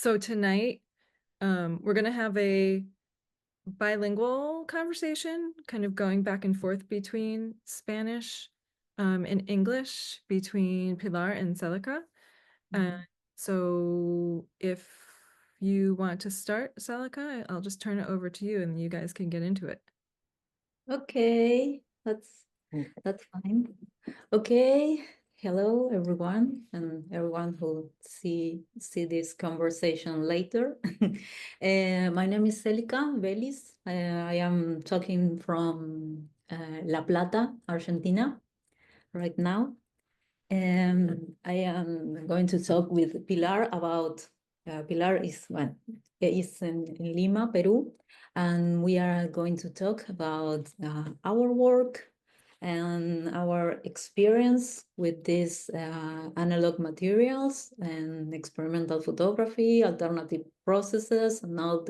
So tonight, we're going to have a bilingual conversation, kind of going back and forth between Spanish and English between Pilar and Célica. So if you want to start, Célica, I'll just turn it over to you and you guys can get into it. Okay, that's fine. Okay, hello everyone and everyone who see this conversation later. My name is Célica Véliz. I am talking from La Plata, Argentina, right now. I am going to talk with Pilar about Pilar is in Lima, Peru, and we are going to talk about our work and our experience with these analog materials and experimental photography, alternative processes, and all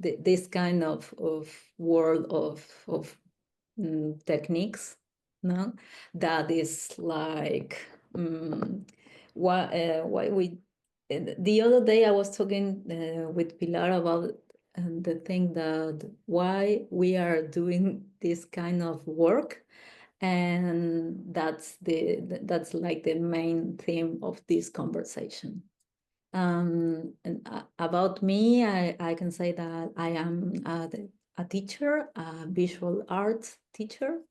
this kind of world of techniques, no, that is like why we. The other day I was talking with Pilar about the thing that why we are doing this kind of work, and that's like the main theme of this conversation. And about me, I can say that I am a teacher, a visual arts teacher.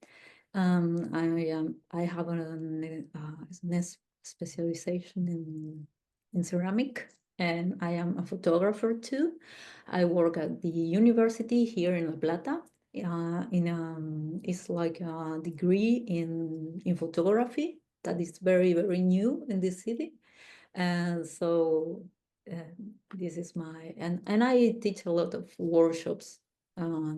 I have a specialization in ceramic, and I am a photographer too. I work at the university here in La Plata. It's like a degree in photography that is very new in this city. And so this is and I teach a lot of workshops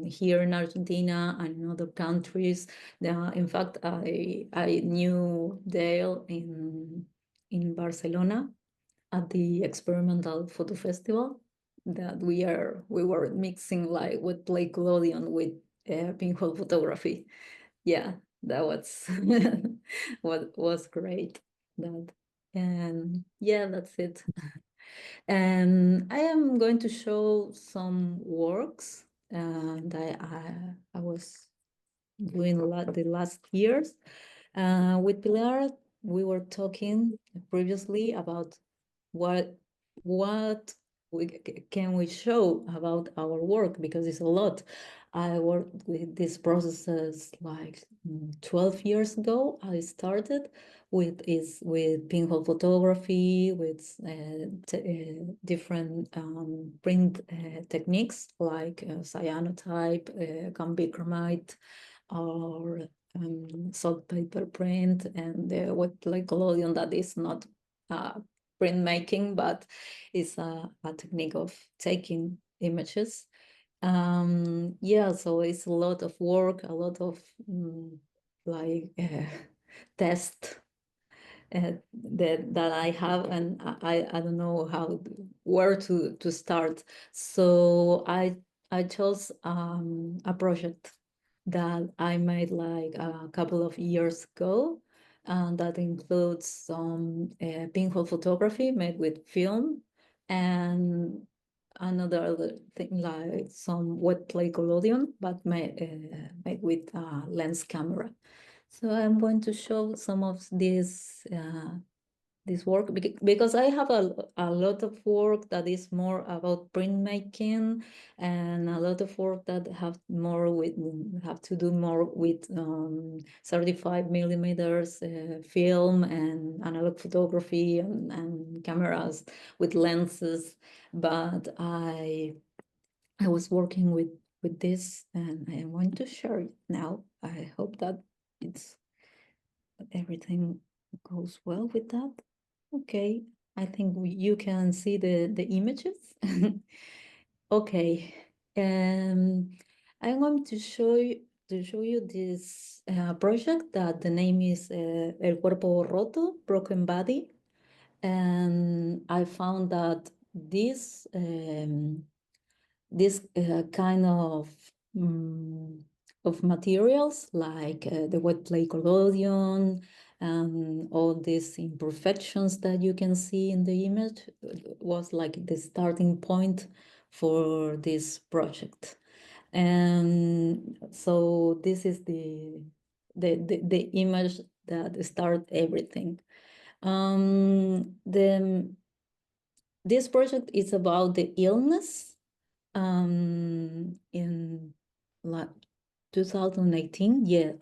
here in Argentina and in other countries. In fact, I knew Dale in Barcelona at the Experimental Photo Festival that we were mixing like with play collodion with pinhole photography. Yeah, that was what was great. That and yeah, that's it. And I am going to show some works that I was doing the last years. With Pilar, we were talking previously about what what can we show about our work, because it's a lot. I worked with these processes like 12 years ago. I started with pinhole photography, with different print techniques like cyanotype, gambichromite, or saltpaper print, and what like collodion that is not printmaking, but it's a technique of taking images. Yeah, so it's a lot of work, a lot of like test that I have, and I don't know where to start. So I chose a project that I made like a couple of years ago, and that includes some pinhole photography made with film, and another other thing like some wet play collodion, but made with a lens camera. So I'm going to show some of this work because I have a lot of work that is more about printmaking, and a lot of work that have to do more with 35 millimeters film and analog photography and cameras with lenses. But I was working with this, and I want to share it now. I hope that everything goes well with that. Okay, I think you can see the images. Okay, I'm going to show you this project that the name is El Cuerpo Roto, Broken Body, and I found that this kind of materials like the wet clay collodion and all these imperfections that you can see in the image was like the starting point for this project. And so this is the image that start everything. This project is about the illness. In like 2018, yeah,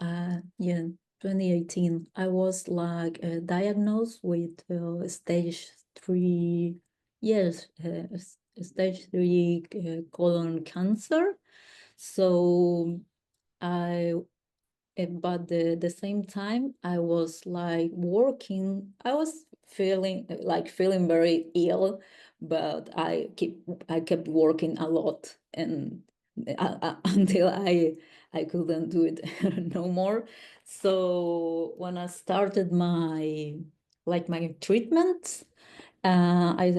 2018, I was like diagnosed with stage 3, yes, stage 3 colon cancer. So I but the same time I was like working, I was feeling very ill, but I kept working a lot, and until I couldn't do it no more. So when I started my treatment, I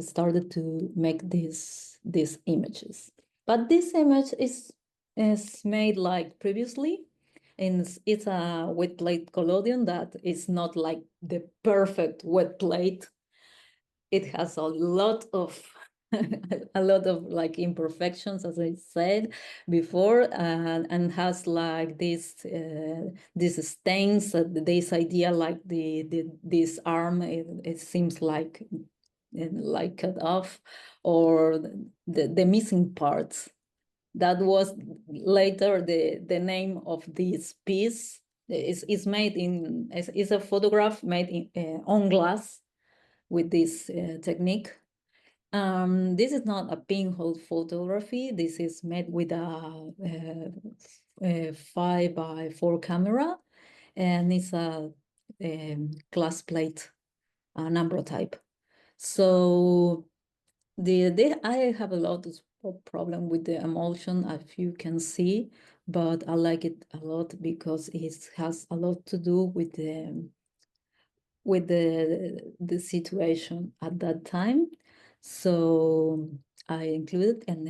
started to make these images. But this image is made like previously, and it's a wet plate collodion that is not like the perfect wet plate. It has a lot of a lot of like imperfections, as I said before, and has like these stains, this idea like this arm, it seems like cut off, or the missing parts. That was later the name of this piece. Is made in is a photograph made on glass with this technique. This is not a pinhole photography. This is made with a 5x4 camera, and it's a glass plate, number type. So I have a lot of problem with the emulsion, as you can see, but I like it a lot because it has a lot to do with the situation at that time. So I included, and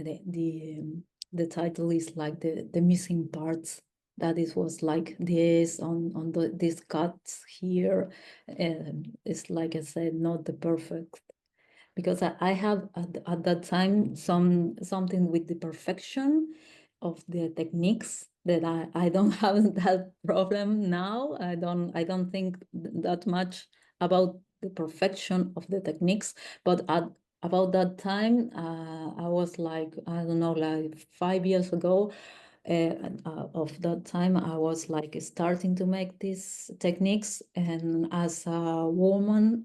the title is like the missing parts. That it was like this on these cuts here, and it's like I said, not the perfect, because I have at that time something with the perfection of the techniques that I don't have that problem now. I don't think that much about the perfection of the techniques, but about that time, I was like, I don't know, like 5 years ago. Of that time, I was like starting to make these techniques, and as a woman,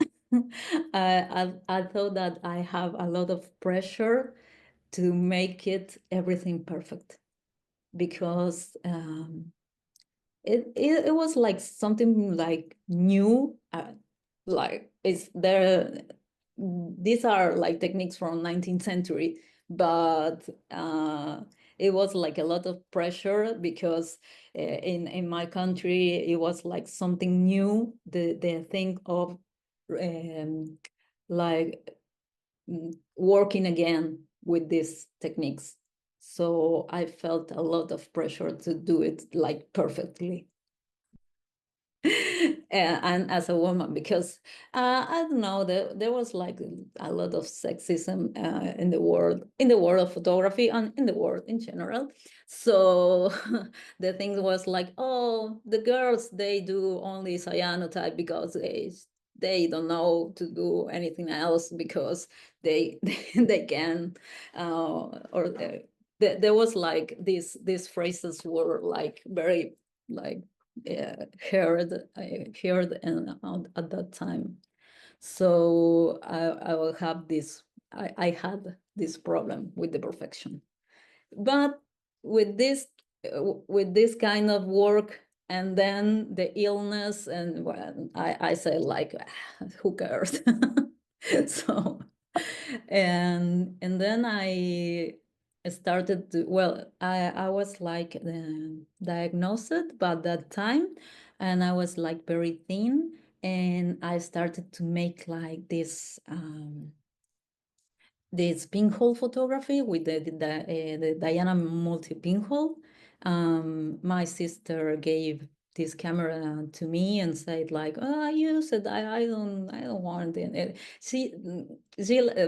I thought that I have a lot of pressure to make everything perfect, because it was like something like new, like it's there. These are like techniques from 19th century, but it was like a lot of pressure, because in my country it was like something new, the thing of like working again with these techniques. So I felt a lot of pressure to do it like perfectly. And as a woman, because I don't know, there was like a lot of sexism in the world of photography, and in the world in general. So the thing was like, oh, the girls, they do only cyanotype because they don't know to do anything else, because they they can, or there was like these phrases were like very like heard and at that time. So I will have this. I had this problem with the perfection, but with this kind of work, and then the illness, and well, I say like, who cares? So and then I started to, well, I was like diagnosed by that time, and I was like very thin, and I started to make like this pinhole photography with the Diana multi pinhole. My sister gave this camera to me and said like, "Oh, I use it. I don't want it." And she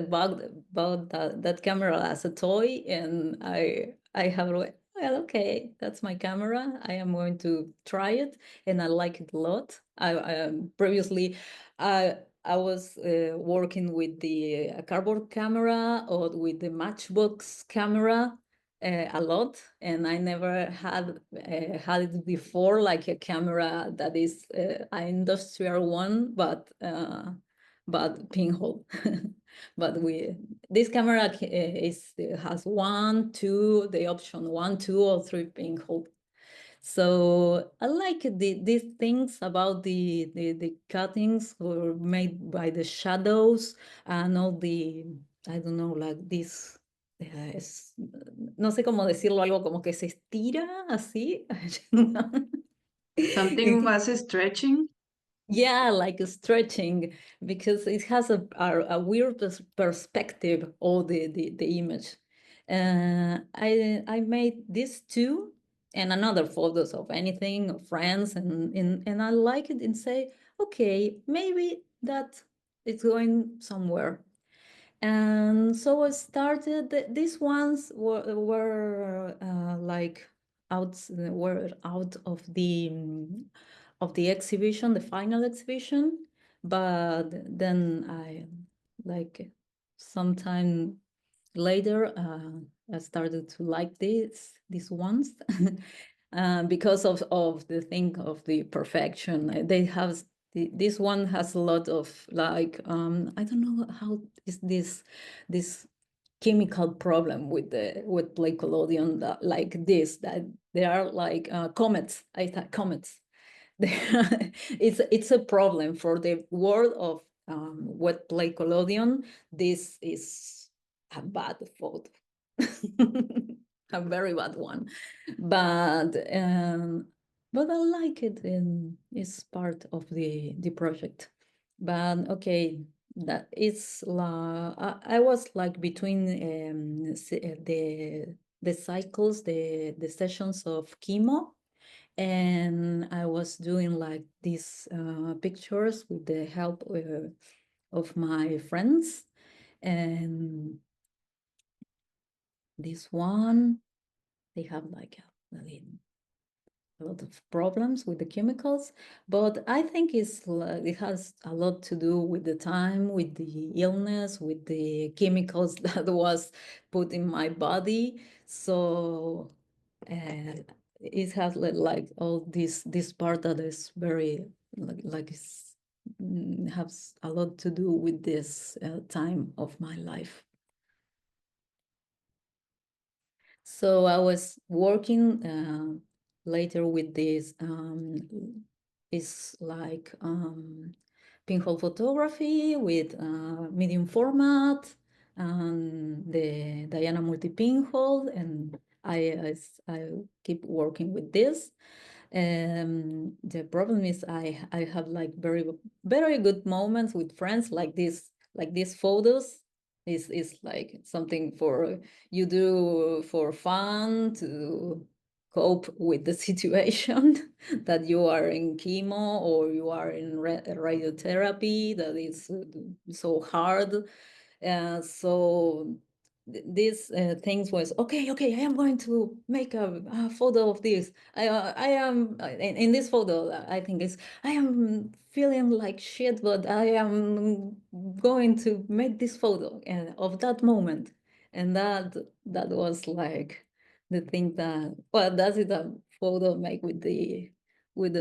bought that camera as a toy, and I have like, well, okay, that's my camera. I am going to try it, and I like it a lot. I previously, I was working with the cardboard camera or with the Matchbox camera a lot, and I never had it before, like a camera that is an industrial one, but pinhole. But this camera has one, two, the option one, two, or three pinhole. So I like these things about the cuttings were made by the shadows and all the, I don't know, like this, no sé cómo decirlo, algo como que se estira así. Something was stretching. Yeah, like stretching, because it has a weird perspective of the image. I made these two and another photos of anything, of friends, and I like it and say, okay, maybe that it's going somewhere. And so I started. These ones were like were out of the exhibition, the final exhibition. But then I, like, sometime later, I started to like these ones because of the thing of the perfection. They have this one has a lot of like I don't know how is this chemical problem with Playcolodion that, like this, that they are like comets. I thought comets. It's a problem for the world of wet Playcolodion. This is a bad photo. A very bad one, but I like it, and it's part of the project. But okay, that is I was like between the cycles, the sessions of chemo, and I was doing like these pictures with the help of my friends. And this one, they have like a lot of problems with the chemicals, but I think it has a lot to do with the time, with the illness, with the chemicals that was put in my body. So it has like all this part that is very like has a lot to do with this time of my life. So I was working later with this is like pinhole photography with medium format and the Diana multi pinhole, and I keep working with this. The problem is I have like very good moments with friends, like these photos is like something for you do for fun to cope with the situation that you are in chemo or you are in radiotherapy that is so hard. So these things was okay. I am going to make a photo of this. I am in this photo. I think is I am feeling like shit, but I am going to make this photo of that moment, and that was like the thing that, well, that's it, a photo made with the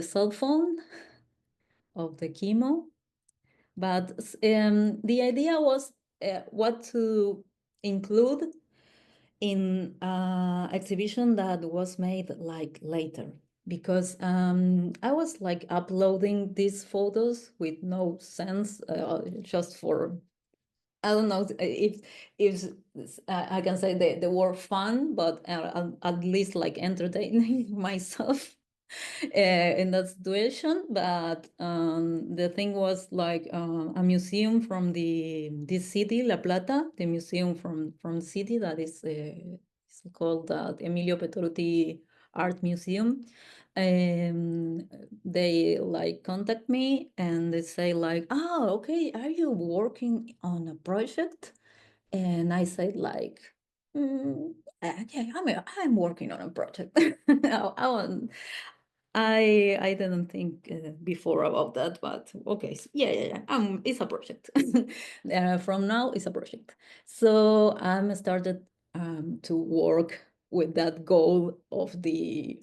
cell phone of the chemo. But the idea was what to include in exhibition that was made like later, because I was like uploading these photos with no sense, just for, I don't know if I can say the word fun, but at least like entertaining myself in that situation. But the thing was like a museum from this city, La Plata, the museum from city that is called the Emilio Petruti Art Museum. um, they like contact me and they say like, oh, okay, are you working on a project? And I said like, mm, yeah, I'm working on a project. I didn't think before about that, but okay, yeah. It's a project. From now, it's a project. So I'm started to work with that goal of the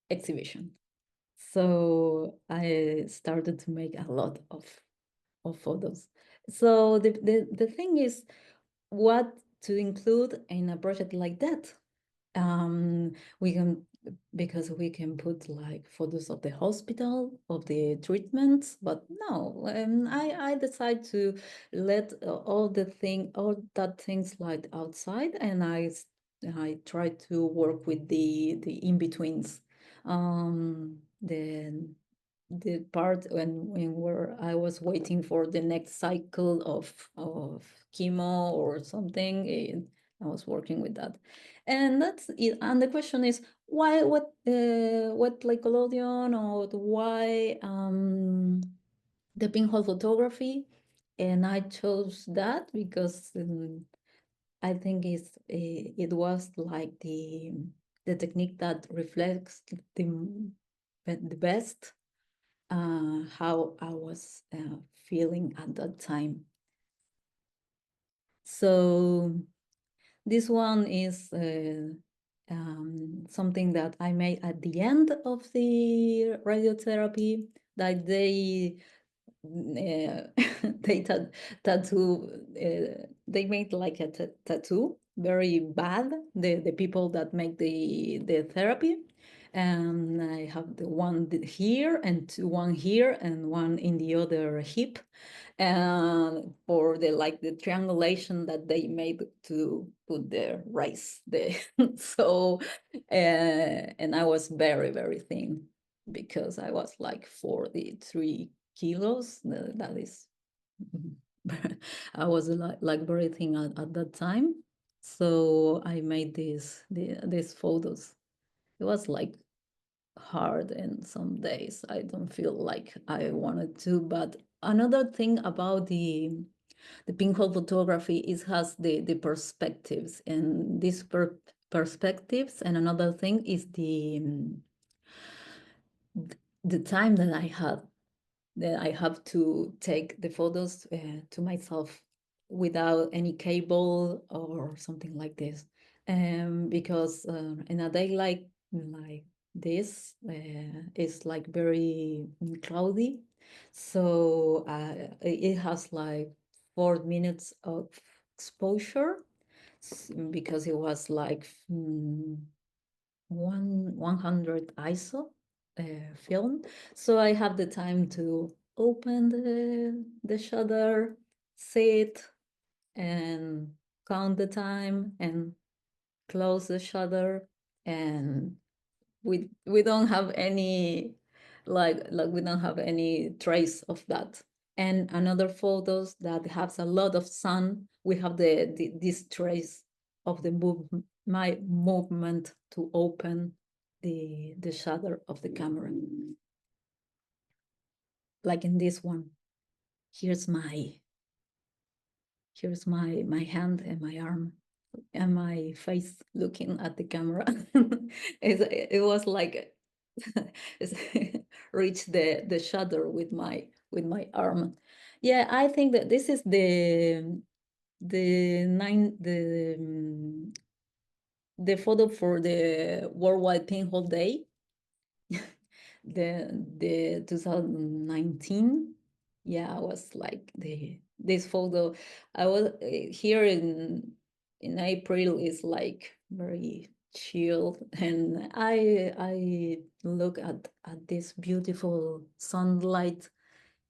exhibition. So I started to make a lot of photos. So the thing is what to include in a project like that. We can, because we can put like photos of the hospital, of the treatments, but no, I decide to let all that things like outside, and I try to work with the in-betweens. The part when where I was waiting for the next cycle of chemo or something, I was working with that. And that's it. And the question is why, what like collodion, or why the pinhole photography? And I chose that because I think it was like the technique that reflects the best how I was feeling at that time. So this one is something that I made at the end of the radiotherapy, that they they tattoo they made like a tattoo very bad, the people that make the therapy. And I have the one here and one here and one in the other hip, and for the like the triangulation that they made to put their rice there. So and I was very thin because I was like 43 kilos. That is I was like very thin at that time. So I made these photos. It was like hard, and some days I don't feel like I wanted to. But another thing about the pinhole photography is has the perspectives, and these perspectives. And another thing is the time that I had, that I have to take the photos to myself without any cable or something like this. Because in a day like this, it's like very cloudy. So it has like 4 minutes of exposure, because it was like 100 ISO film. So I have the time to open the shutter, sit and count the time and close the shutter. And we don't have any like we don't have any trace of that. And another photos that has a lot of sun, we have this trace of the my movement to open the shutter of the camera. Like in this one, here's my hand and my arm and my face looking at the camera. It was like reach the shutter with my arm. Yeah, I think that this is the nine the photo for the Worldwide Pinhole Day, the 2019. Yeah, I was like this photo. I was here in April is like very chill, and I look at this beautiful sunlight,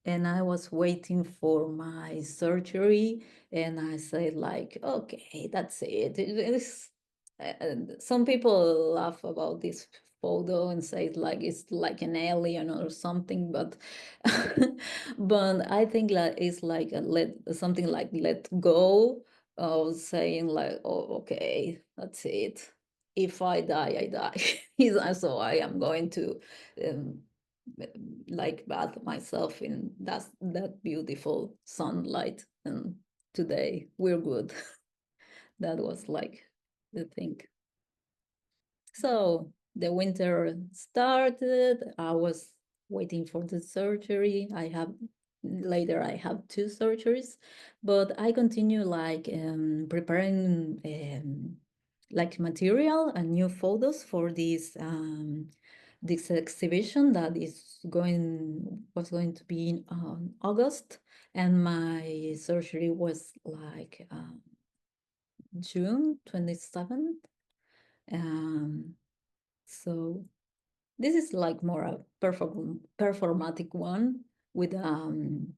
and I was waiting for my surgery, and I said like, okay, that's it. Some people laugh about this photo and say like it's like an alien or something, but but I think like it's like a something like let go of saying like, oh, okay, that's it. if I die, I die. So I am going to um, like bath myself in that beautiful sunlight. And today we're good. That was like the thing. So the winter started. I was waiting for the surgery. I have two surgeries, but I continue like preparing like material and new photos for this exhibition that was going to be in August, and my surgery was like June 27th. Um, so this is like more a performatic one with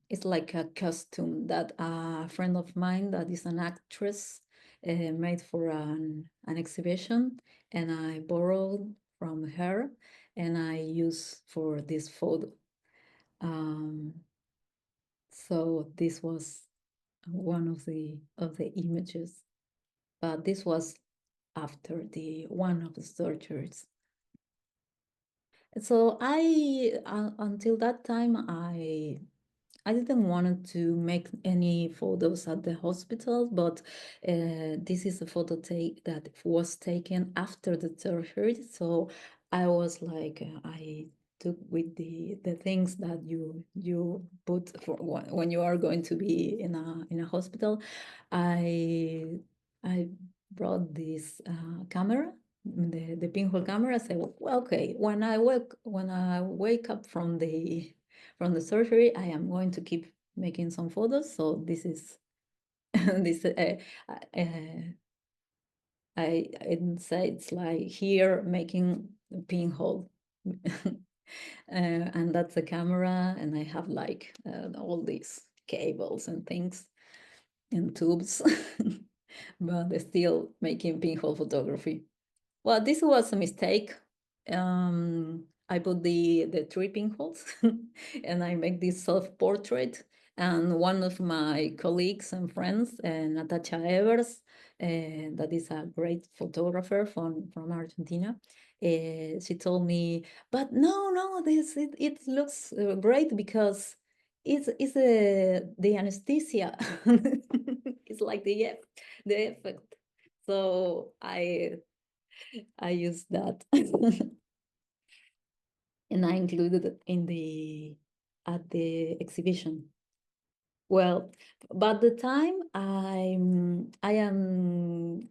it's like a costume that a friend of mine that is an actress made for an exhibition, and I borrowed from her and I use for this photo. Um, so this was one of the images, but this was after the one of the surgeries. So until that time, I didn't want to make any photos at the hospital, but this is a photo take that was taken after the surgery. So I was like, I took with the things that you put for when you are going to be in a hospital. I I brought this camera, the pinhole camera. I said, well, okay, when I wake up from the surgery, I am going to keep making some photos. So this is this I say it's like here making a pinhole. And that's the camera, and I have like all these cables and things and tubes, but still making pinhole photography. Well, this was a mistake. I put the three pinholes and I make this self-portrait. And one of my colleagues and friends, Natasha Evers, that is a great photographer from Argentina, she told me, but no, it looks great because it's the anesthesia. It's like the effect. So I use that. And I included it in the at the exhibition. Well, but the time I am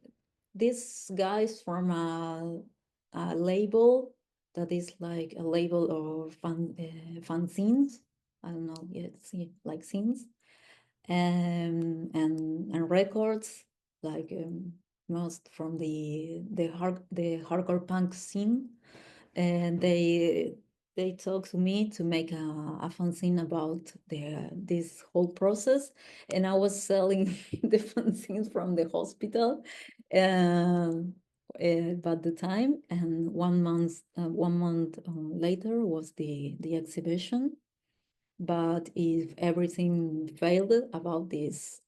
this guy's from a label that is like a label of fanzines. I don't know, yet see like scenes and records like most from the hardcore punk scene, and they talked to me to make a fanzine about this whole process, and I was selling the fanzines from the hospital. Um, but the time and 1 month later was the exhibition. But if everything failed about this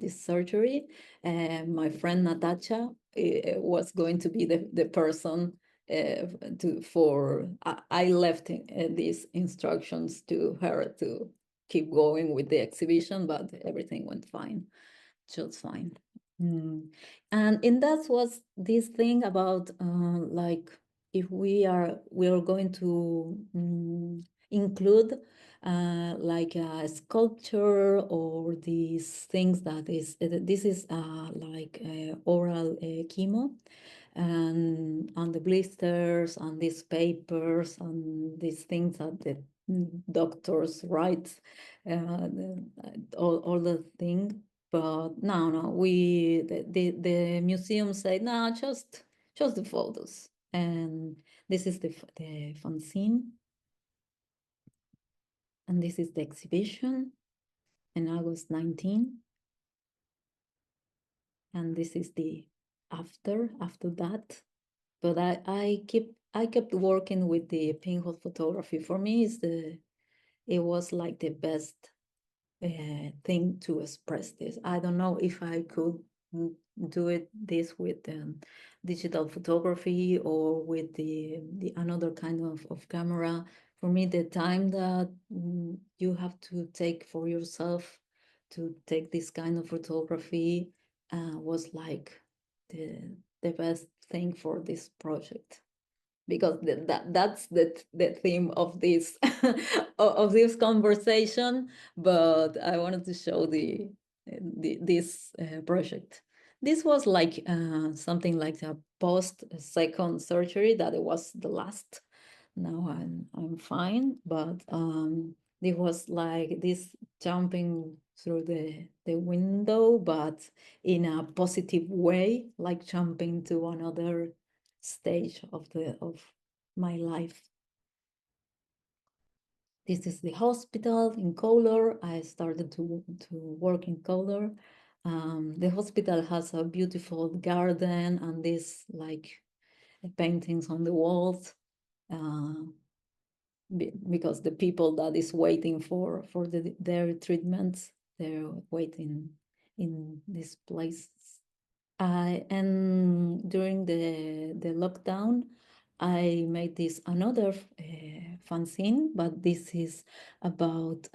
surgery, my friend Natasha was going to be the person I left these instructions to her to keep going with the exhibition, but everything went fine, just fine. And that was this thing about like if we are going to include like a sculpture or these things that is this is like oral chemo, and on the blisters and these papers and these things that the doctors write, all the thing. But no, the museum said no, just the photos, and this is the fanzine, and this is the exhibition in August 19, and this is the after that. But I kept working with the pinhole photography. For me, it was like the best thing to express this. I don't know if I could do it this with digital photography or with the another kind of camera. For me, the time that you have to take for yourself to take this kind of photography was like the best thing for this project, because that's the theme of this of this conversation. But I wanted to show this project. This was like something like a post second surgery that it was the last. Now I'm fine, but it was like this jumping through the window, but in a positive way, like jumping to another stage of my life. This is the hospital in color. I started to work in color. The hospital has a beautiful garden and this like paintings on the walls. Because the people that is waiting for their treatments, they're waiting in this place. And during the lockdown, I made this another fanzine, but this is about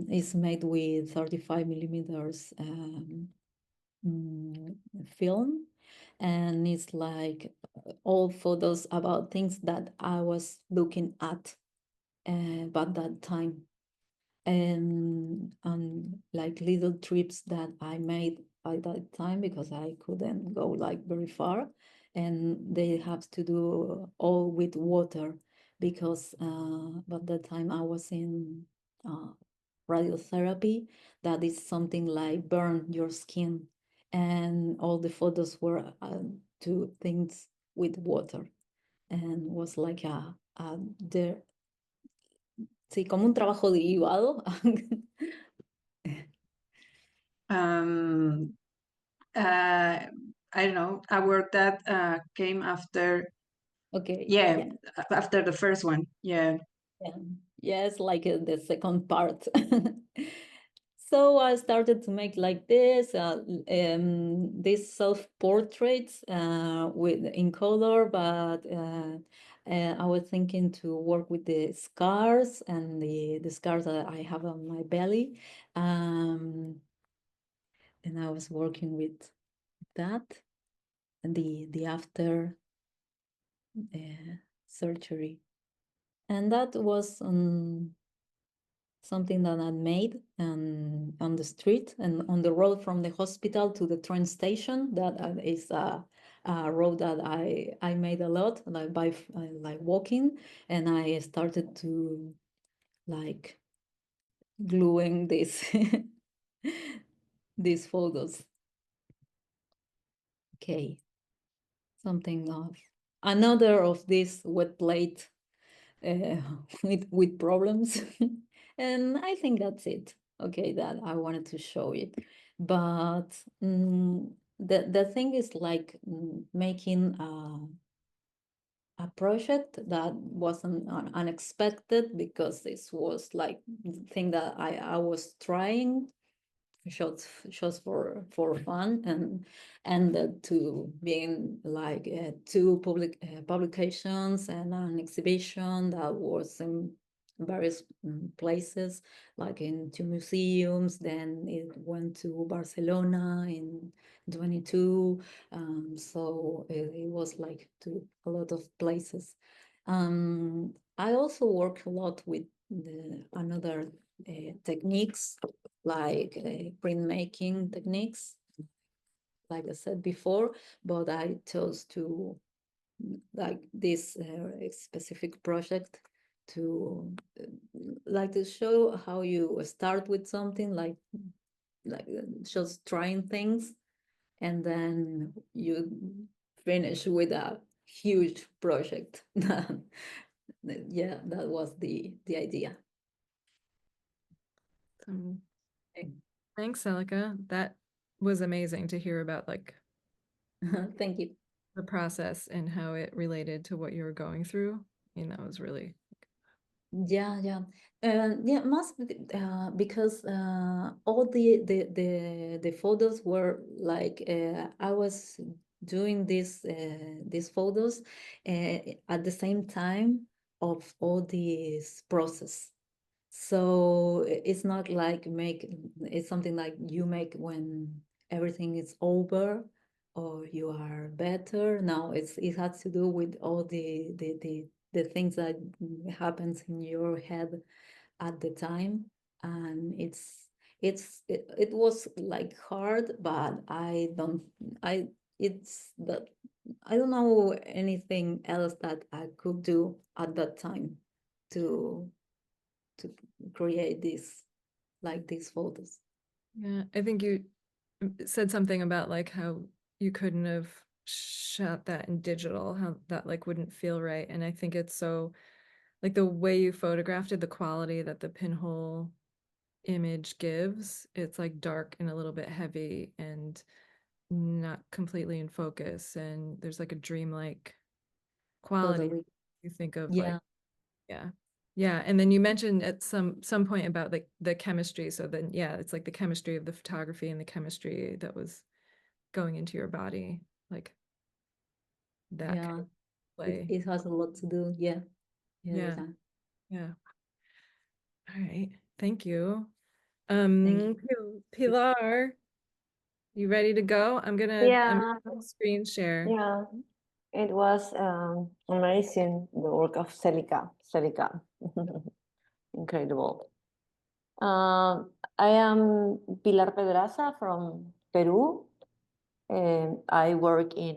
it's made with 35 millimeters film, and it's like all photos about things that I was looking at but that time, and like little trips that I made by that time because I couldn't go like very far, and they have to do all with water because by that time I was in radiotherapy, that is something like burn your skin, and all the photos were to things with water, and was like a there. Sí, como un trabajo derivado. um, I don't know, a work that came after, Okay, yeah, yeah, after the first one. Yeah. yeah. Yes, like the second part. So I started to make like this, these self-portraits with in color, but I was thinking to work with the scars and the scars that I have on my belly, and I was working with that and the after surgery, and that was something that I made on the street and on the road from the hospital to the train station. That is a road that I made a lot, like by like walking, and I started to like gluing this these photos. Okay, something of another of this wet plate uh, with problems. And I think that's it. Okay, that I wanted to show it. But the thing is like making a project that wasn't unexpected, because this was like the thing that I was trying shows for fun, and to being like two publications and an exhibition that was in various places, like in two museums. Then it went to Barcelona in 22. So it was like to a lot of places. I also work a lot with another techniques, like printmaking techniques, like I said before, but I chose to like this specific project to like to show how you start with something like just trying things, and then you finish with a huge project. Yeah, that was the idea. Okay. Thanks, Celica. That was amazing to hear about like Thank you. the process and how it related to what you were going through. I mean, that was really Yeah. Yeah, because all the photos were like I was doing these photos at the same time of all this process. So it's not like it's something like you make when everything is over or you are better. No, it has to do with all the things that happens in your head at the time. And it was like hard, but it's that I don't know anything else that I could do at that time to to create these photos. Yeah, I think you said something about like how you couldn't have shot that in digital, how that like wouldn't feel right. And I think it's so like the way you photographed it, the quality that the pinhole image gives, it's like dark and a little bit heavy and not completely in focus. And there's like a dreamlike quality. Totally. You think of like, Yeah. yeah. Yeah. And then you mentioned at some point about like the chemistry. So then yeah, it's like the chemistry of the photography and the chemistry that was going into your body, like that kind Yeah. of play. It has a lot to do. Yeah. Yeah. Yeah. Yeah. All right. Thank you. Thank you. Pilar, you ready to go? I'm Yeah, gonna screen share. yeah. It was amazing, the work of Célica. Incredible. I am Pilar Pedraza from Peru. I work in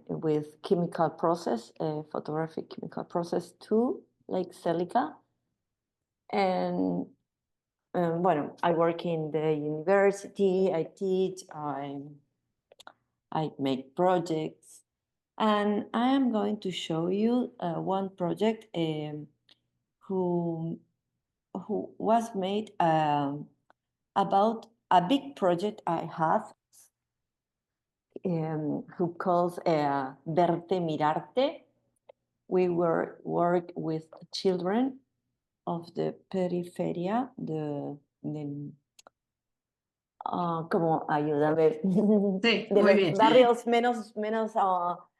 with chemical process, photographic chemical process too, like Célica. And bueno, I work in the university. I teach. I make projects. And I am going to show you one project who was made about a big project I have who calls Verte Mirarte. We work with children of the periferia, ¿cómo? Ayúdame. Sí, De muy los bien. barrios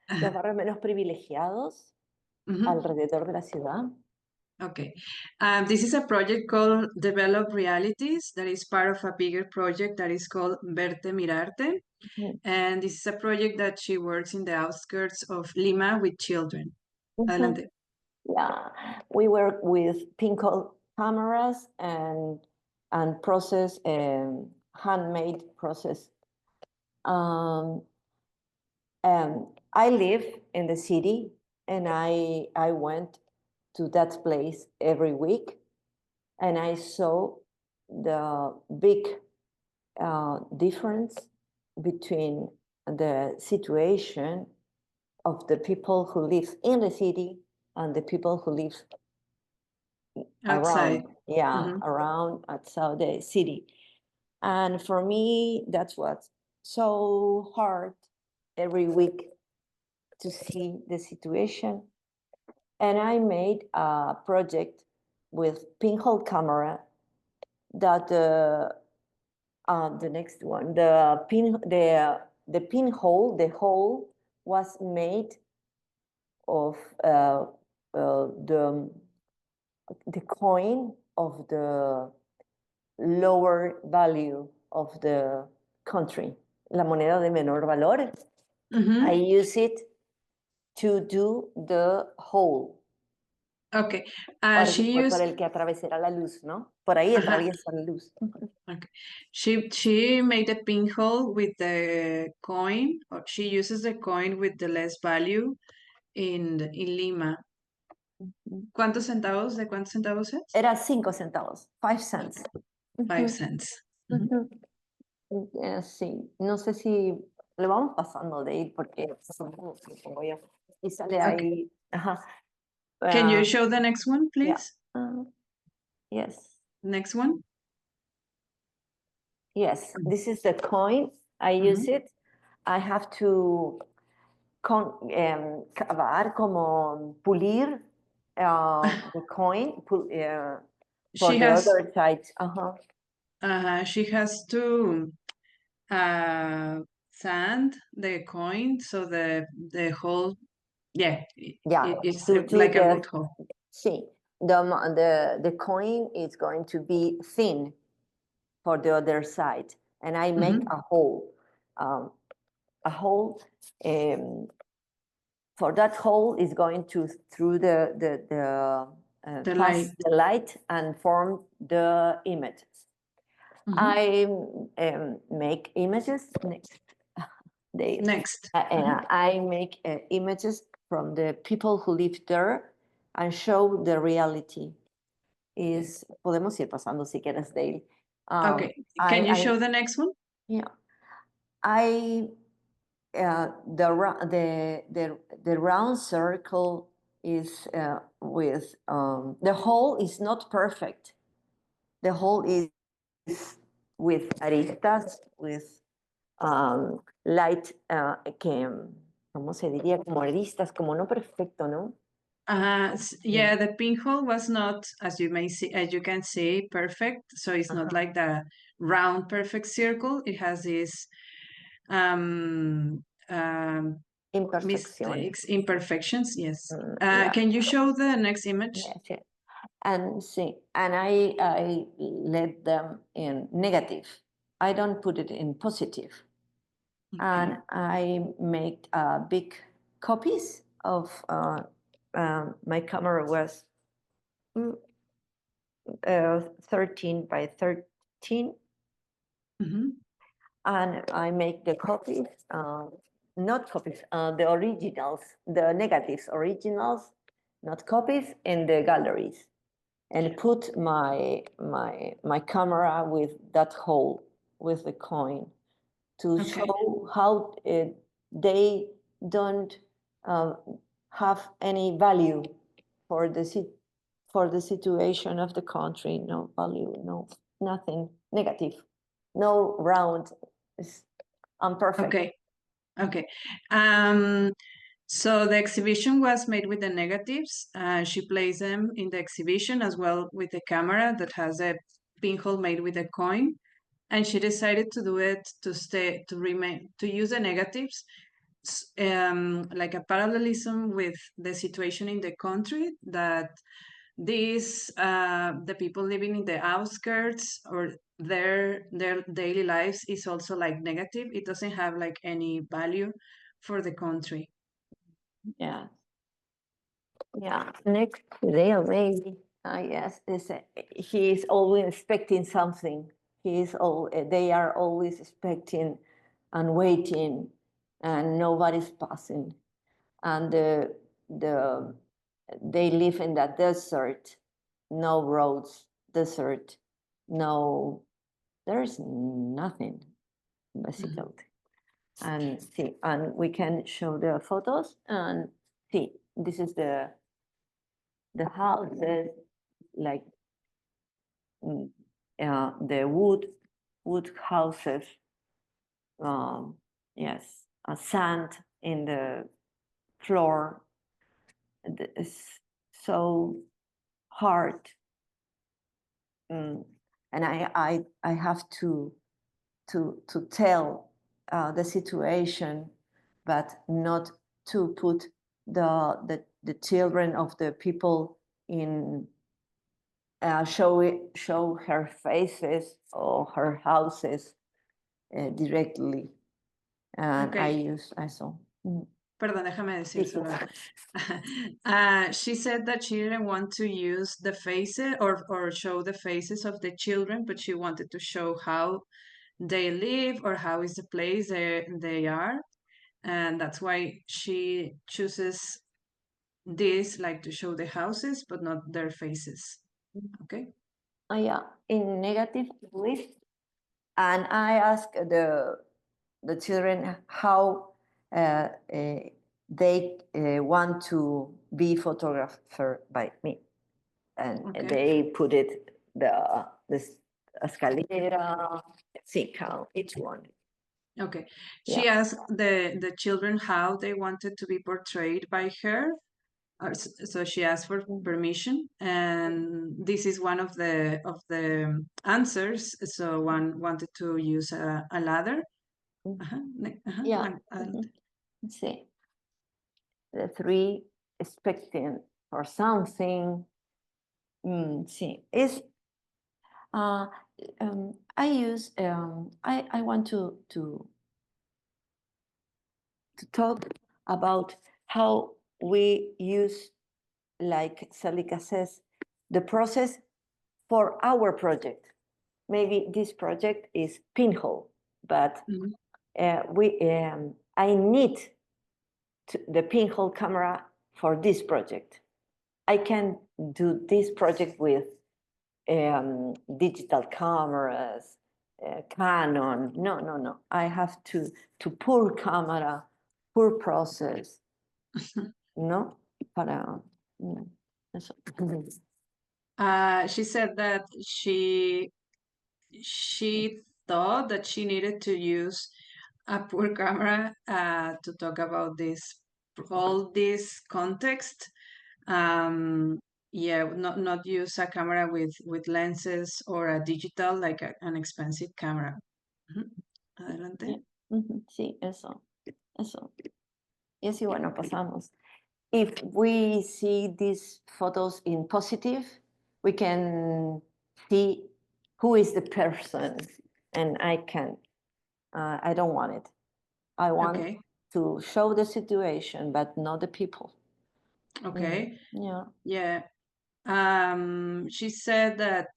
los barrios menos privilegiados Mhm. alrededor de la ciudad. Okay. This is a project called Develop Realities that is part of a bigger project that is called Verte Mirarte. Mhm. And this is a project that she works in the outskirts of Lima with children. Adelante. Yeah, we work with pinhole cameras and process handmade process. And I live in the city, and I went to that place every week, and I saw the big difference between the situation of the people who live in the city and the people who live Outside. around outside the city. And for me, that's what's so hard every week to see the situation. And I made a project with pinhole camera that the next one, the pinhole, the hole was made of the coin of the lower value of the country, la moneda de menor valor. Mhm. I use it to do the hole. Okay. Para She el que atravesará la luz, ¿no? Por ahí Ajá. atraviesa la luz. Okay. She made a pinhole with the coin, or she uses the coin with the less value in Lima. ¿Cuántos centavos? ¿De cuántos centavos es? Era 5 centavos, 5 cents. 5 cents. Sí, no sé si le vamos pasando de ir porque supongo yo. Y sale ahí. Ajá. Can you show the next one, please? Yes. Next one. Yes, this is the coin. I use it. I have to cavar, como pulir the coin for She the has other side. she has to sand the coin so the hole, yeah, Yeah, it's to do like a the root hole. see the coin is going to be thin for the other side, and I make Mhm. a hole. A hole. For that hole is going to through the The pass light. the light and form the images. Mhm. I make images next. Next. I make images from the people who live there and show the reality. Podemos ir pasando si quieres, Dale. Okay, can you show the next one? Yeah, the round circle is with the hole is not perfect. The hole is with aristas, with light, ¿cómo se diría? Como aristas, como no perfecto, ¿no? Yeah, the pinhole was not, as you can see, perfect. So it's not like the round perfect circle. It has this mistakes, imperfections. Yes. Yeah. Can you show the next image? Yes, yes. And see, and I let them in negative. I don't put it in positive. Okay. And I make big copies of my camera was 13 by 13. Mhm. And I make the copies, not copies, the originals, the negatives, originals, not copies, in the galleries, and put my camera with that hole with the coin to Okay. show how they don't have any value for the situation of the country. No value, no nothing negative, no round. It's imperfect. Okay. Okay. So the exhibition was made with the negatives. She plays them in the exhibition as well with the camera that has a pinhole made with a coin. And she decided to do it to use the negatives, like a parallelism with the situation in the country, that the people living in the outskirts or their daily lives is also like negative. It doesn't have like any value for the country. Yeah. Next day, maybe. Yes, he is always expecting something. They are always expecting and waiting, and nobody's passing. And they live in that desert, no roads, desert, no, there's nothing, basically. And see, and we can show the photos and see, this is the houses, like the wood houses. Yes, sand in the floor. It's so hard, and I have to tell the situation, but not to put the children of the people in show her faces or her houses directly, and Okay. I use saw. Perdón, déjame decírselo. She said that she didn't want to use the faces or show the faces of the children, but she wanted to show how they live or how is the place they are. And that's why she chooses this, like to show the houses, but not their faces. Okay. Yeah, in negative list. And I ask the children how they want to be photographed by me, and Okay. they put it the escalera, see how each one. Okay. She asked the children how they wanted to be portrayed by her. So she asked for permission, and this is one of the answers. So one wanted to use a ladder. Yeah. Sí. The three expecting for something. Sí. Is I use I want to talk about how we use, like Célica says, the process for our project. Maybe this project is pinhole, but I need the pinhole camera for this project. I can do this project with digital cameras, Canon. No. I have to pull camera, pull process. No, para eso. She said that she thought that she needed to use a poor camera to talk about all this context. Yeah, not use a camera with lenses or a digital, like an expensive camera. Adelante. Sí, eso. Y así, bueno, pasamos. If we see these photos in positive, we can see who is the person, and I don't want it. I want to show the situation, but not the people. Okay. Yeah. She said that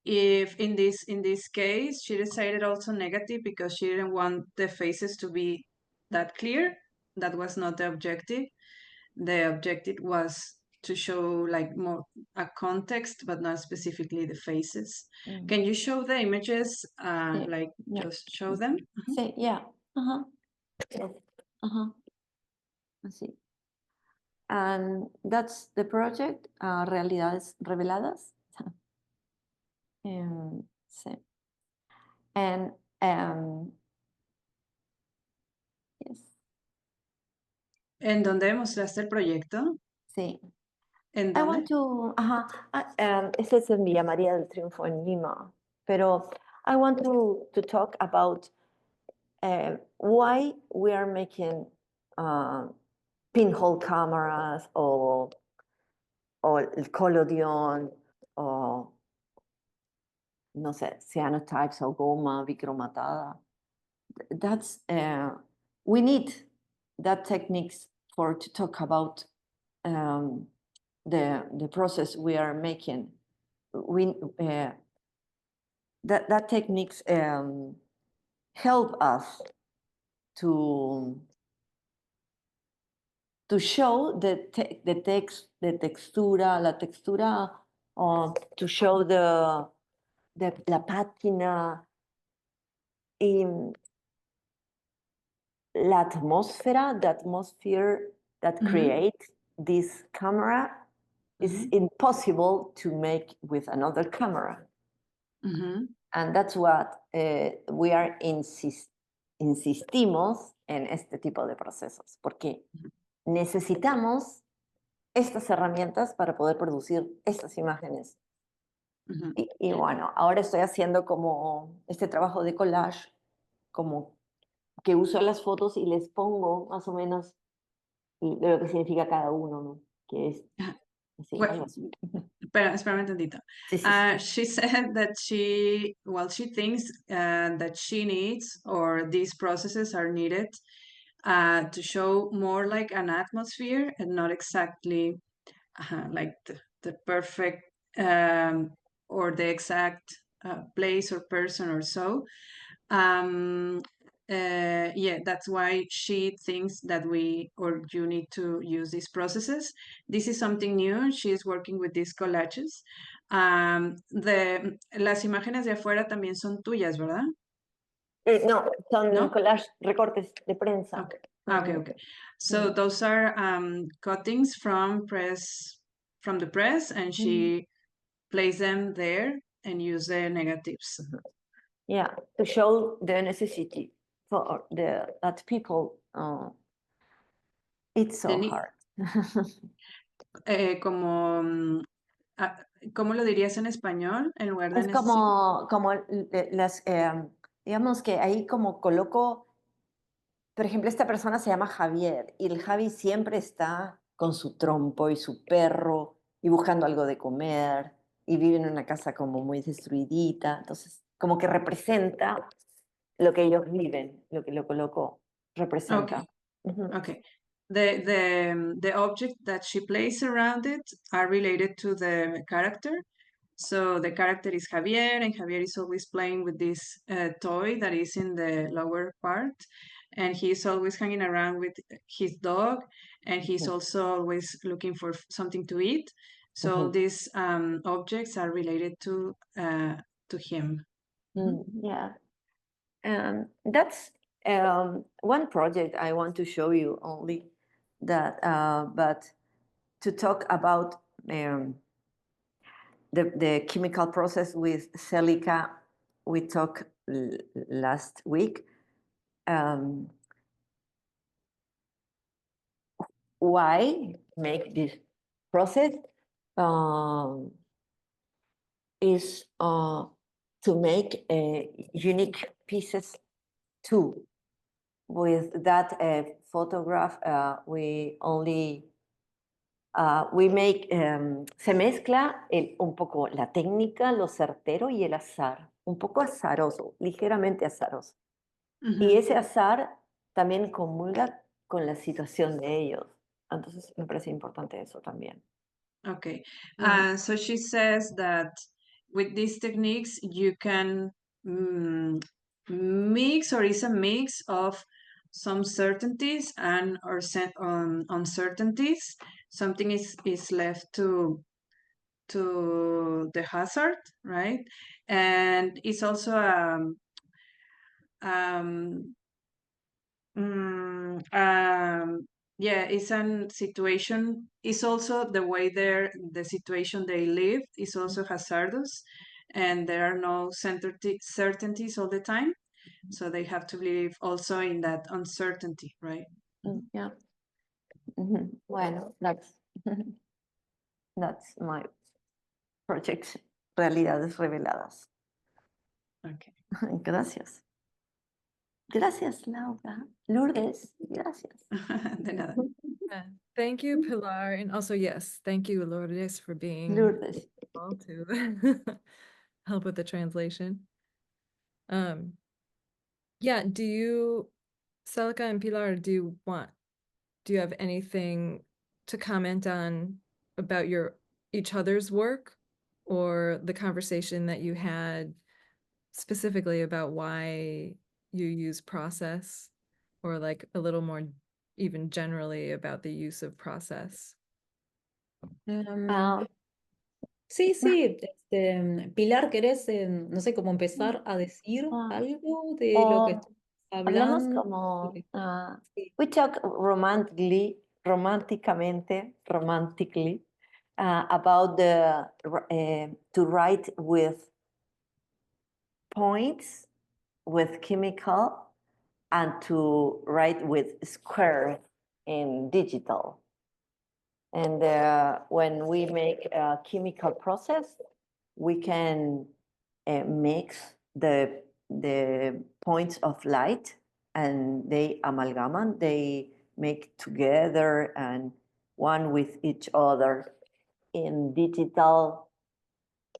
if in this case she decided also negative because she didn't want the faces to be that clear. That was not the objective. The objective was to show like more a context, but not specifically the faces. Can you show the images? Like just show them. Sí, yeah. Así. And that's the project, Realidades Reveladas. Sí. And yes. ¿En dónde mostraste el proyecto? Sí. ¿En I dónde? want to, este es en Villa María del Triunfo en Lima, pero I want to talk about why we are making pinhole cameras o el collodion o no sé, cyanotypes o goma bicromatada. That's we need that techniques to talk about the process we are making. We that techniques help us to show the textura, la textura, to show la pátina, la atmósfera, the atmosphere that creates this camera is impossible to make with another camera. And that's what we are insistimos en este tipo de procesos, porque necesitamos estas herramientas para poder producir estas imágenes. Y bueno, ahora estoy haciendo como este trabajo de collage, como que uso las fotos y les pongo más o menos lo que significa cada uno, ¿no? Que es así, algo así. Espérame un tantito. Sí. She said that she thinks that she needs, or these processes are needed to show more like an atmosphere and not exactly like the perfect or the exact place or person or so. Yeah, that's why she thinks that you need to use these processes. This is something new. She is working with these collages. Las imágenes de afuera también son tuyas, ¿verdad? No, son collage, recortes de prensa. Okay. So those are cuttings from the press, and she placed them there and used the negatives. Yeah, to show the necessity for that people. It's so hard. Como, ¿cómo lo dirías en español en lugar de Es necesito? como las, digamos que ahí como coloco, por ejemplo, esta persona se llama Javier y el Javi siempre está con su trompo y su perro y buscando algo de comer y vive en una casa como muy destruidita, entonces como que representa lo que ellos viven, lo que lo coloco representa. Okay. Ujú. Okay. The object that she plays around it are related to the character. So the character is Javier, and Javier is always playing with this toy that is in the lower part, and he's always hanging around with his dog, and he's also always looking for something to eat. So all Mhm. these objects are related to him. Yeah. That's one project I want to show you only that, but to talk about the chemical process with Célica, we talked last week. Why make this process is to make unique pieces too. With that photograph, we only we make, se mezcla un poco la técnica, lo certero y el azar, un poco azaroso, ligeramente azaroso. Y Mhm. ese azar también comulga con la situación de ellos. Entonces me parece importante eso también. Okay. Mm. So she says that with these techniques, you can mix, or is a mix of some certainties and or uncertainties. Something is left to the hazard, right? And it's also um, yeah, it's a situation. It's also the way the situation they live is also hazardous, and there are no certainties all the time. So they have to live also in that uncertainty, right? Yeah. Bueno, that's my project, Realidades Reveladas. Okay. Gracias. Gracias, Laura. Lourdes, gracias. De nada. Yeah. Thank you, Pilar. And also, yes, thank you, Lourdes, for being Lourdes. able to help with the translation. Yeah, do you, Célica and Pilar, do you have anything to comment on about each other's work or the conversation that you had specifically about why you use process, or like a little more even generally about the use of process? Um, Sí, sí, Pilar, ¿querés, no sé, cómo empezar a decir algo de lo que estás Hablamos hablando? como, Sí. we talk romantically, about to write with points, with chemical, and to write with square in digital. And when we make a chemical process, we can mix the points of light, and they amalgaman, they make together and one with each other. In digital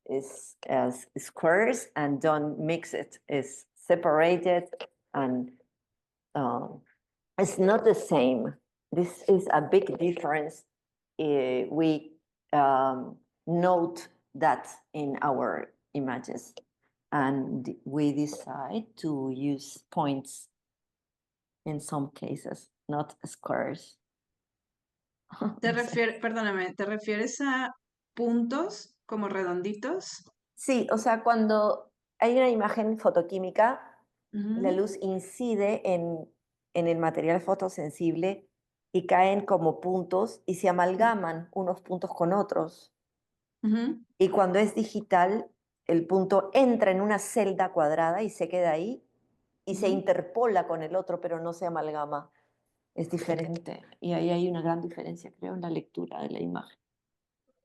is as squares, and don't mix it, is separated, and it's not the same. This is a big difference. We note that in our images, and we decide to use points in some cases, not squares. Perdóname, ¿te refieres a puntos como redonditos? Sí, o sea, cuando hay una imagen fotoquímica, la Ujú, luz incide en el material fotosensible y caen como puntos y se amalgaman unos puntos con otros. ujú. Y cuando es digital, el punto entra en una celda cuadrada y se queda ahí y se Ujú. interpola con el otro, pero no se amalgama. es diferente. Y ahí hay una gran diferencia, creo, en la lectura de la imagen.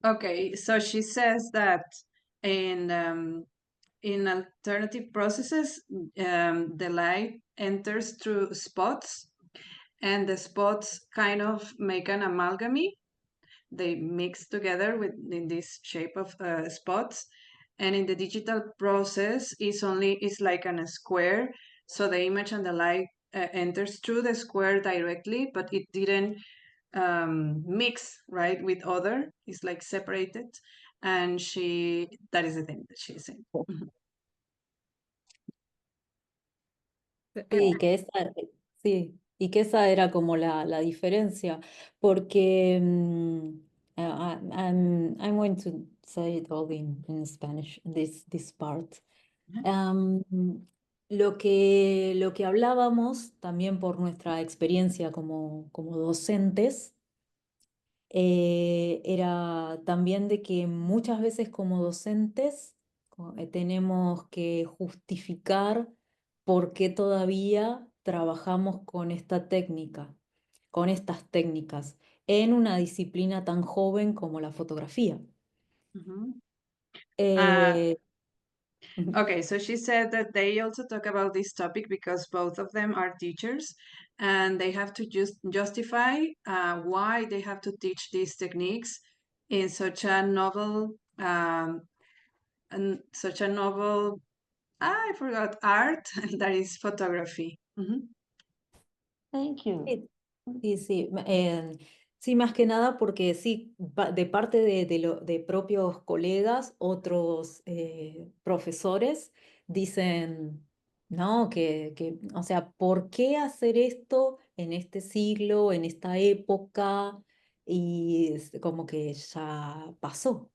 Okay, so she says that in alternative processes, the light enters through spots, and the spots kind of make an amalgamy. They mix together in this shape of spots, and in the digital process, it's like a square. So the image and the light enters through the square directly, but it didn't mix right with other. It's like separated, and that is the thing that she's saying. Sí, que esa, sí, y que esa era como la diferencia, porque I'm going to say it all in Spanish, this part. Lo que hablábamos también por nuestra experiencia como docentes, era también de que muchas veces como docentes tenemos que justificar por qué todavía trabajamos con esta técnica, con estas técnicas, en una disciplina tan joven como la fotografía. Eh, Okay, so she said that they also talk about this topic because both of them are teachers, and they have to justify why they have to teach these techniques in such a novel I forgot art that is photography. Thank you. Sí, más que nada porque sí, de parte de propios colegas, otros profesores dicen, no, o sea, ¿por qué hacer esto en este siglo, en esta época? Y como que ya pasó,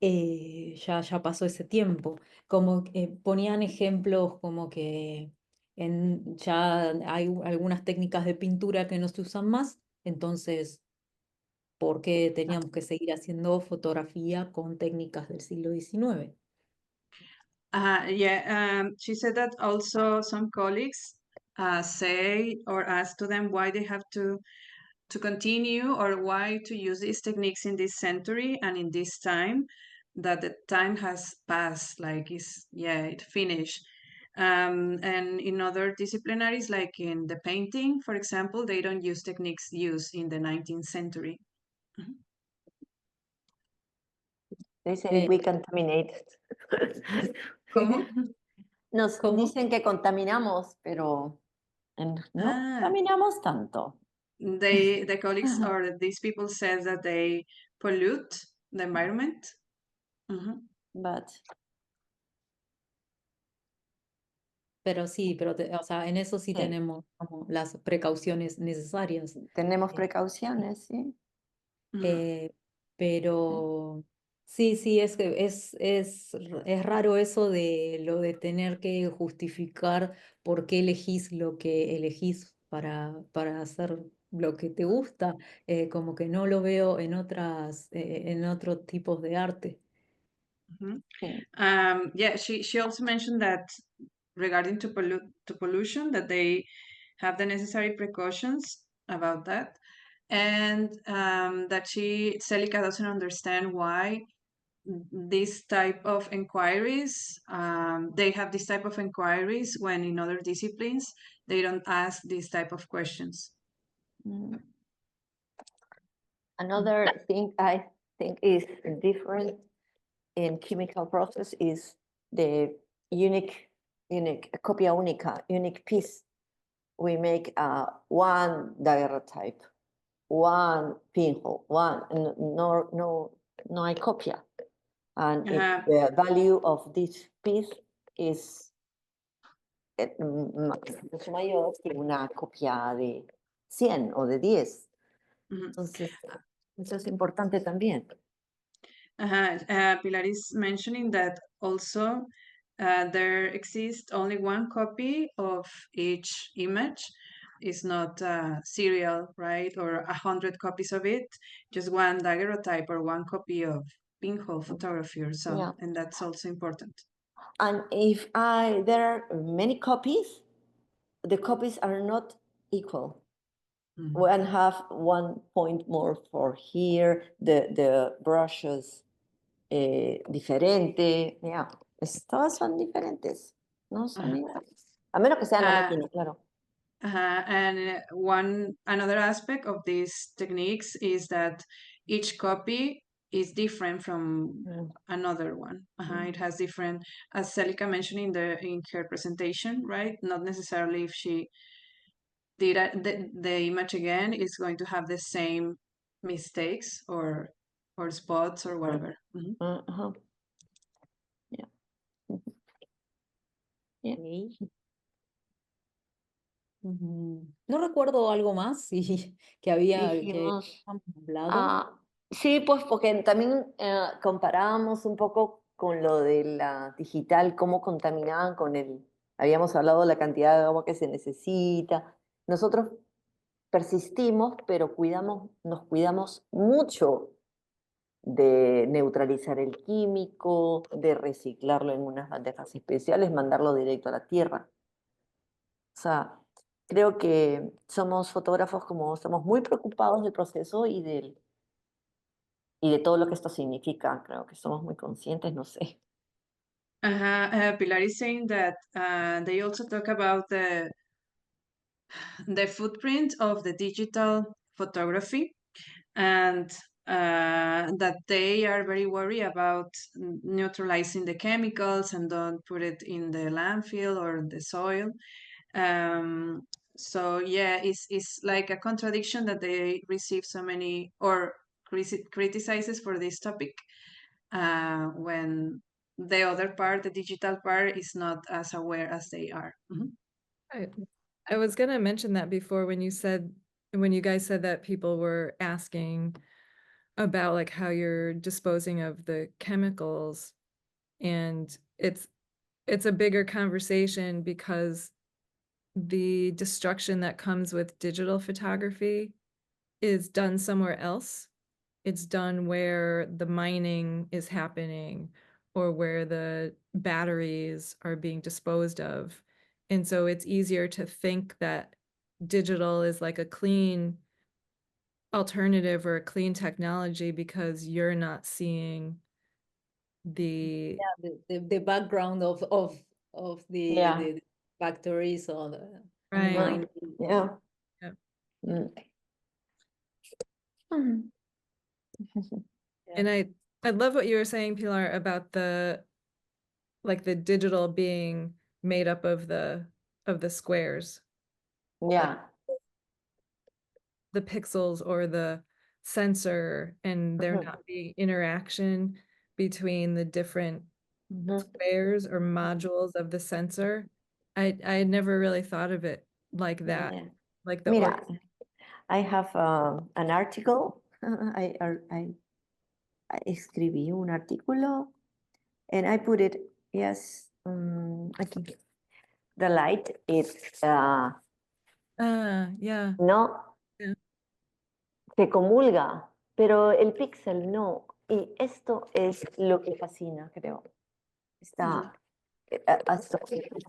ya pasó ese tiempo. Como ponían ejemplos como que ya hay algunas técnicas de pintura que no se usan más, entonces, ¿por qué teníamos que seguir haciendo fotografía con técnicas del siglo XIX? She said that also some colleagues say or ask to them why they have to continue or why to use these techniques in this century and in this time, that the time has passed, like it finished. And in other disciplinaries, like in the painting, for example, they don't use techniques used in the 19th century. They say we contaminated. ¿Cómo? Nos ¿Cómo? dicen que contaminamos, pero no contaminamos tanto. The colleagues or these people says that they pollute the environment. But Pero sí, o sea, en eso sí tenemos como las precauciones necesarias. tenemos precauciones, sí. Pero sí, es raro eso de lo de tener que justificar por qué elegís lo que elegís para hacer lo que te gusta, como que no lo veo en otros tipos de arte. She also mentioned that regarding to pollution, that they have the necessary precautions about that, and that Célica doesn't understand why this type of inquiries, they have this type of inquiries when in other disciplines they don't ask this type of questions. Another thing I think is different in chemical process is the unique copia única, unique piece. We make one daguerreotype, one pinhole, no hay copia. And the value of this piece is mucho mayor que una copia de 100 o de 10. Entonces, eso es importante también. Pilar is mentioning that also there exists only one copy of each image. It's not serial, right? Or 100 copies of it, just one daguerreotype or one copy of pinhole photography or so. Yeah. And that's also important. And if there are many copies, the copies are not equal. Mhm. 1 point more for here, the brushes diferente, yeah. Todas son diferentes, no son Ajá. iguales. A menos que sean la Ah, máquina, claro. And another aspect of these techniques is that each copy is different from Mm. another one. It has different, as Célica mentioned in her presentation, right? Not necessarily if she did the image again, is going to have the same mistakes or spots or whatever. Mhm. Uh-huh. Yeah. Yeah. Ok. No recuerdo algo más que había que Dijimos, habíamos hablado. sí, pues porque también comparábamos un poco con lo de la digital, cómo contaminaban con habíamos hablado de la cantidad de agua que se necesita. Nosotros persistimos, pero nos cuidamos mucho de neutralizar el químico, de reciclarlo en unas bandejas especiales, mandarlo directo a la tierra. O sea, creo que somos fotógrafos como estamos muy preocupados del proceso y de todo lo que esto significa. Creo que somos muy conscientes, no sé. Pilar is saying that they also talk about the footprint of the digital photography, and that they are very worried about neutralizing the chemicals and don't put it in the landfill or the soil. So yeah, it's like a contradiction that they receive so many or criticizes for this topic when the other part, the digital part, is not as aware as they are. Mhm. I was gonna mention that before when you guys said that people were asking about like how you're disposing of the chemicals, and it's a bigger conversation because the destruction that comes with digital photography is done somewhere else. It's done where the mining is happening or where the batteries are being disposed of. And so it's easier to think that digital is like a clean alternative or a clean technology because you're not seeing the The background of Yeah. the factories or the Right. mine. Yeah. Yeah. Mm. And I love what you were saying, Pilar, about the digital being made up of the squares, Yeah. the pixels or the sensor, and there Mhm. not being interaction between the different Mhm. squares or modules of the sensor. I had never really thought of it like that. Yeah. Like the Mira, I have an article. I escribí un artículo and I put it, yes, aquí. The light is, yeah. no, Yeah. se comulga, pero el píxel no. Y esto es lo que fascina, creo. Ese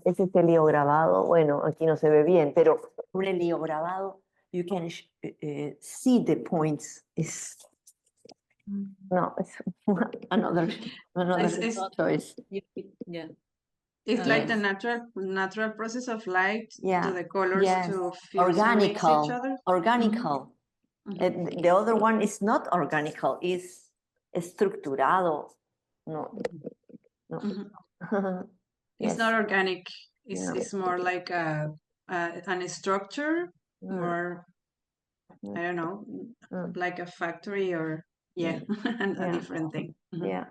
es el heliograbado. Bueno, aquí no se ve bien, pero un heliograbado, you can see the points. No, it's another It's- choice. Yeah. It's like the Yes. natural process of light Yeah. to the colors Yes. to fuse and mix each other. Organical. Mhm. The other one is not organical, is estructurado. No. No. Mhm. Yes. It's not organic. No. It's more like an structure, Mm. more Mm. I don't know, Mm. like a factory or yeah, and a Yeah. different thing. Mhm. Yeah.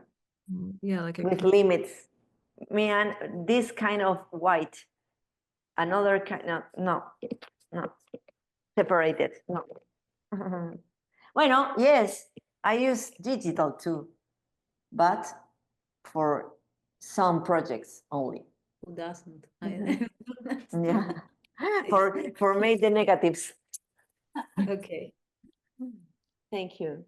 Yeah, like a With limits. Man, this kind of white, another kind, no, separated, no. Bueno, yes, I use digital too, but for some projects only. Who doesn't? Yeah, for make the negatives. Okay. Thank you.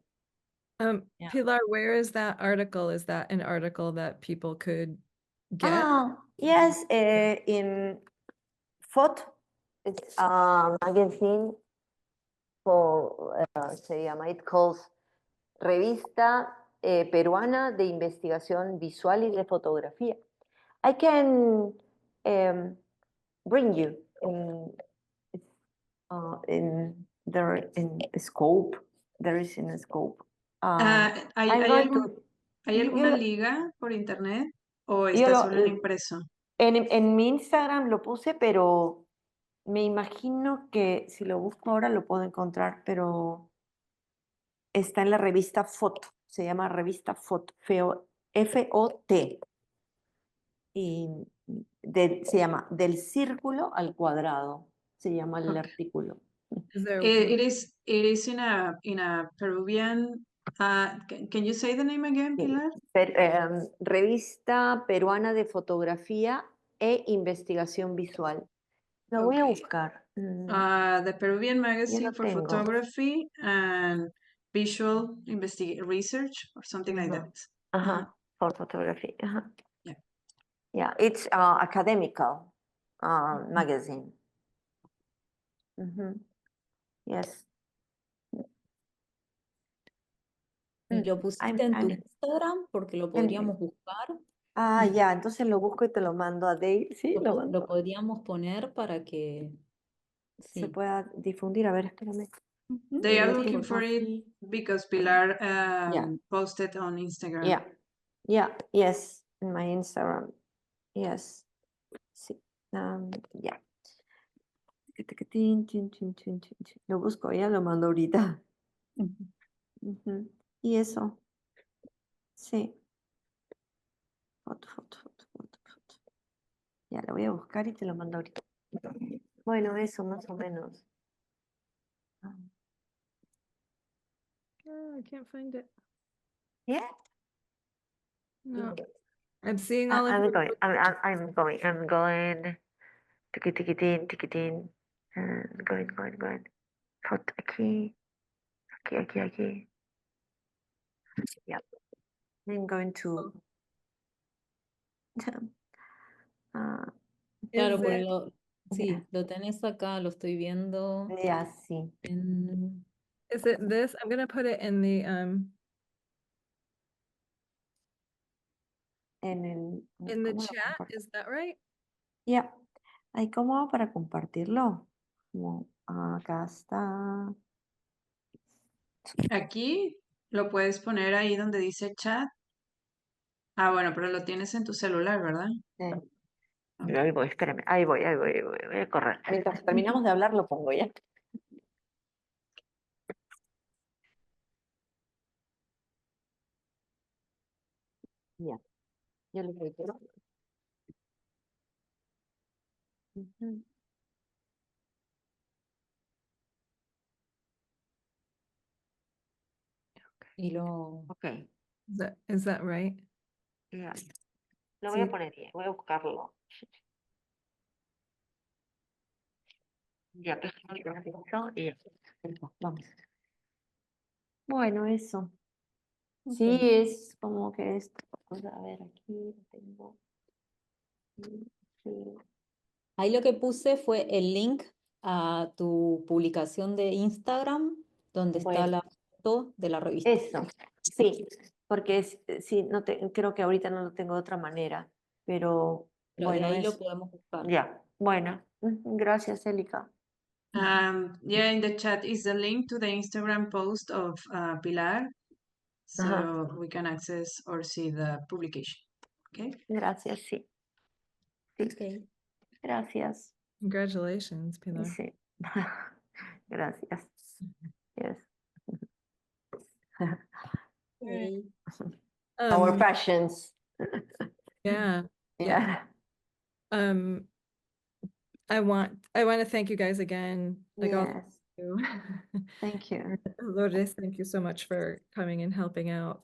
Yeah. Pilar, where is that article? Is that an article that people could get? Yes, in Photo, it's a magazine se llama, it calls Revista Peruana de Investigación Visual y de Fotografía. I can bring you in scope. There is in a scope. ¿Hay, I'm hay going algún- to- ¿hay yo alguna lo- liga por internet o yo está lo- solo en impreso? En mi Instagram lo puse, pero me imagino que si lo busco ahora lo puedo encontrar, pero está en la revista Foto. Se llama revista Foto, F-O-T. Y se llama Del Círculo al Cuadrado. Se llama el Okay. artículo. Is there It is in a Peruvian. Can you say the name again, Sí. Pilar? Revista Peruana de Fotografía e Investigación Visual. Lo voy a Okay. buscar. The Peruvian Magazine lo for tengo. Photography and Visual Research or something like Ajá. that. Ajá, for photography. Ajá. Yeah. Yeah, it's academical magazine. Yes. ¿Y lo pusiste en tu I'm- Instagram? Porque lo podríamos buscar. ya, entonces lo busco y te lo mando a Dave. Sí, lo Lo mando. podríamos poner para que Se sí. pueda difundir. A ver, espérame. They are Lo looking tengo for it aquí. because Pilar Yeah. posted on Instagram. Yeah. Yeah, yes, in my Instagram. Yes. Sí. Yeah. Lo busco, ya lo mando ahorita. Ujú. Y eso. Sí. Foto. Ya lo voy a buscar y te lo mando ahorita. Bueno, eso más o menos. Oh, I can't find it. Yeah. No. I'm seeing all of I'm your going. I'm going. Tiquitín. Going. Foto aquí. Aquí. Yeah. I'm going to. Claro, Is porque it, sí, lo tenés acá, lo estoy viendo. Ya, sí. is it this? I'm gonna put it in the En the ¿cómo lo chat. comparto? Is that right? Ya. Ahí, ¿cómo hago para compartirlo? Acá está. Aquí lo puedes poner ahí donde dice chat. Ah, bueno, pero lo tienes en tu celular, ¿verdad? Ahí voy, espérame. Ahí voy. Voy a correr. Mientras terminamos de hablar, lo pongo ya. Ya. Yo lo voy a Y lo Ok. Is that right? Ya. Lo voy a Sí. poner bien. Voy a buscarlo. Ya, y ya. Vamos. Bueno, eso. Sí, Ok. es como que esto. A ver, aquí lo tengo. Sí. Ahí lo que puse fue el link a tu publicación de Instagram, donde está Bueno. la foto de la revista. Eso, sí, porque sí, creo que ahorita no lo tengo de otra manera, pero Pero de bueno, ahí lo eso. podemos buscar. Ya, bueno, gracias, Célica. Yeah, in the chat is the link to the Instagram post of Pilar, so Ajá. we can access or see the publication. Okay. Gracias, sí. Sí, Ok. gracias. Congratulations, Pilar. Sí. Gracias. Yes. Ok. Our Um, passions. yeah. Yeah. I want to thank you guys again. Like all Yes. you. Thank you. Lourdes, thank you so much for coming and helping out.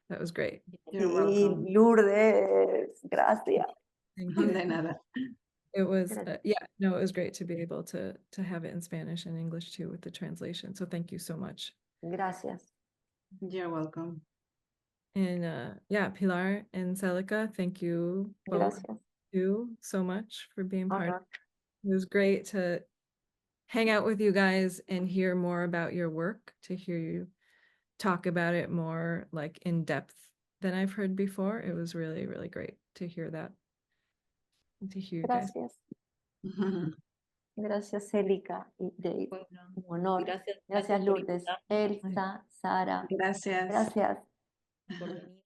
That was great. You're Sí, welcome. Lourdes, gracias. Thank you. De nada. It was Gracias. yeah, no, it was great to be able to have it in Spanish and English too with the translation. So thank you so much. Gracias. You're welcome. And yeah, Pilar and Célica, thank you both Gracias. too so much for being part. Ajá. It was great to hang out with you guys and hear more about your work, to hear you talk about it more like in depth than I've heard before. It was really, really great to hear that. And to hear you guys. Gracias. Gracias, Célica y Dave. Bueno, Un honor. gracias, Gracias, por Lourdes. invitarme Elsa, Sara. Gracias. Gracias. por venir.